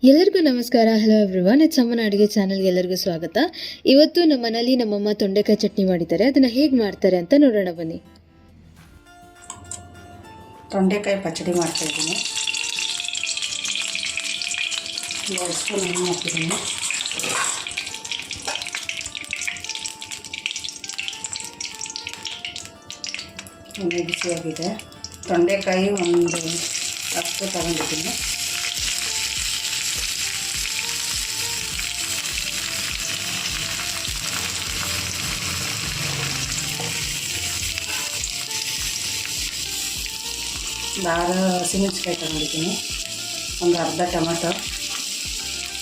ಎಲ್ಲರಿಗೂ ನಮಸ್ಕಾರ. Hello everyone, it's ಅಮ್ಮನ ಅಡುಗೆ ಚಾನಲ್ಗೆ ಎಲ್ಲರಿಗೂ ಸ್ವಾಗತ. ಇವತ್ತು ನಮ್ಮ ಮನೇಲಿ ನಮ್ಮಮ್ಮ ತೊಂಡೆಕಾಯಿ ಚಟ್ನಿ ಮಾಡಿದ್ದಾರೆ. ಅದನ್ನು ಹೇಗೆ ಮಾಡ್ತಾರೆ ಅಂತ ನೋಡೋಣ ಬನ್ನಿ. ತೊಂಡೆಕಾಯಿ ಪಚ್ಚಡಿ ಮಾಡ್ತಾಯಿದ್ದೀನಿ. 2 ಸ್ಪೂನ್ ಎಣ್ಣೆ ಹಾಕಿದ್ದೀನಿ. ಎಣ್ಣೆ ಬಿಸಿಯಾಗಿದೆ. ತೊಂಡೆಕಾಯಿ ಒಂದು 10 ತಗೊಂಡಿದ್ದೀನಿ. ಒಂದು 6 ಹಸಿಮೆಣಸಿನ್ಕಾಯಿ ತಗೊಂಡಿದ್ದೀನಿ. ಒಂದು ಅರ್ಧ ಟೊಮೆಟೊ,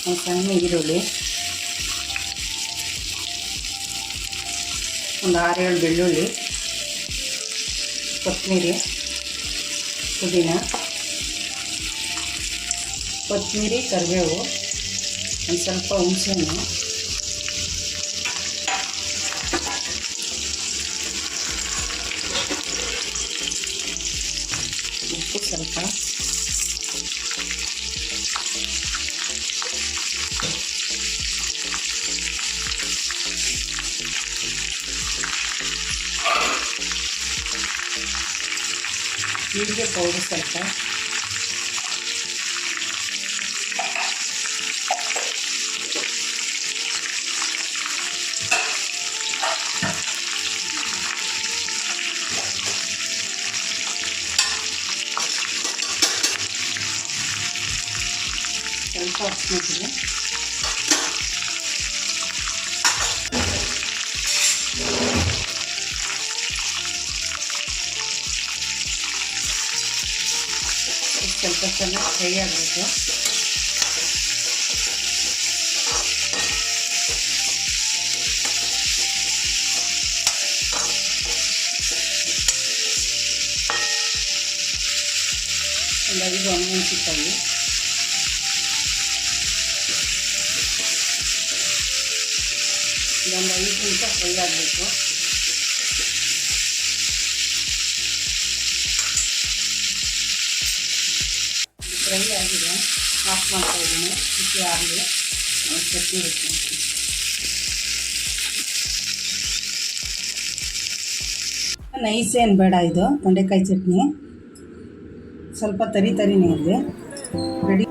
ಒಂದು ಸಣ್ಣ ಈರುಳ್ಳಿ, ಒಂದು 6-7 ಬೆಳ್ಳುಳ್ಳಿ, ಕೊತ್ತಂಬರಿ, ಪುದೀನ, ಕೊತ್ತಂಬರಿ, ಕರಿಬೇವು, ಒಂದು ಸ್ವಲ್ಪ ಹುಣಸೆಹಣ್ಣು, ಉಪ್ಪು ಸ್ವಲ್ಪ, ಜೀರಿಗೆ ಪೌಡರ್ ಸ್ವಲ್ಪ, ಸ್ವಲ್ಪ ಹಾಕ್ತಿದ್ದೀನಿ. ಸ್ವಲ್ಪ ಚೆನ್ನಾಗಿ ಫ್ರೈ ಆಗಬೇಕು. ಒಂದು 5 ಒಣಮೆಣಸಿನಕಾಯಿ, ಒಂದು 5 ನಿಮಿಷ ಫ್ರೈ ಆಗಬೇಕು. ಫ್ರೈ ಆಗಿದೆ, ಆಫ್ ಮಾಡ್ತಾಯಿದ್ದೀನಿ. ಬಿಸಿ ಆಗಲಿ, ಚಟ್ನಿ ಇಡ್ತೀನಿ. ನೈಸ್ ಏನು ಬೇಡ, ಇದು ತೊಂಡೆಕಾಯಿ ಚಟ್ನಿ ಸ್ವಲ್ಪ ತರಿನೇ ಇರಲಿ. ರೆಡಿ.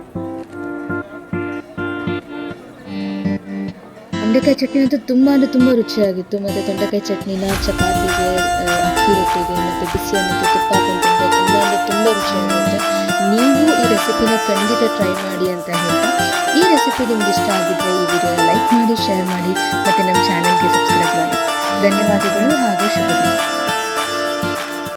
ತೊಂಡೆಕಾಯಿ ಚಟ್ನಿ ಅಂತೂ ತುಂಬ ರುಚಿಯಾಗಿತ್ತು. ಮತ್ತು ತೊಂಡೆಕಾಯಿ ಚಟ್ನಿನ ಚಪಾತಿಗೆ, ಅಕ್ಕಿ ರೊಟ್ಟಿಗೆ ಮತ್ತು ಬಿಸಿ ಅನ್ನಕ್ಕೆ ತುಪ್ಪ ಹಾಕೊಂಡು ತುಂಬ ರುಚಿಯಾಗಿರುತ್ತೆ. ನೀವು ಈ ರೆಸಿಪಿನ ಖಂಡಿತ ಟ್ರೈ ಮಾಡಿ ಅಂತ ಹೇಳ್ತಾ, ಈ ರೆಸಿಪಿ ನಿಮ್ಗೆ ಇಷ್ಟ ಆಗಿದ್ದರೆ ಈ ವಿಡಿಯೋನ ಲೈಕ್ ಮಾಡಿ, ಶೇರ್ ಮಾಡಿ ಮತ್ತು ನಮ್ಮ ಚಾನಲ್ಗೆ ಸಬ್ಸ್ಕ್ರೈಬ್ ಮಾಡಿ. ಧನ್ಯವಾದಗಳು ಹಾಗೂ ಶುಭ ದಿನ.